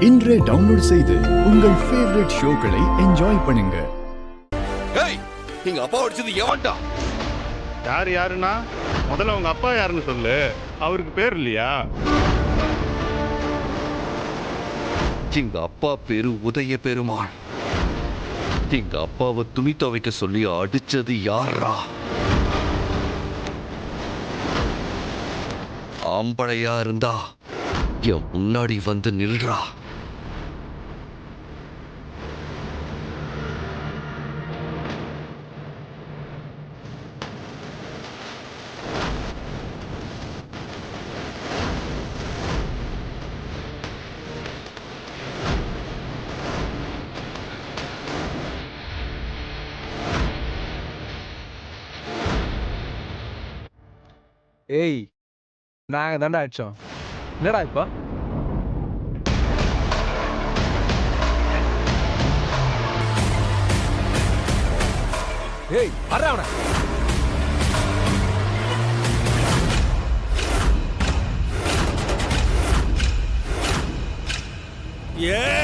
இன்றே டவுன்லோட் செய்து உங்கள் ஃபேவரட் ஷோக்களை என்ஜாய் பண்ணுங்க. ஏய், எங்க அப்பா அடிச்சது எவன்டா? யாருன்னா முதல்ல உங்க அப்பா யாருன்னு சொல்லு. அவருக்கு பேர் இல்லையா? எங்க அப்பா பேரு உதய பெருமாள். எங்க அப்பாவை துணி துவைக்க சொல்லி அடிச்சது யாரா? ஆம்பளையா இருந்தா என் முன்னாடி வந்து நில்றா. ஏய், நாங்க தாண்டா அடிச்சோம். என்னடா இப்போ? ஏய், அறா அவன. ஏய்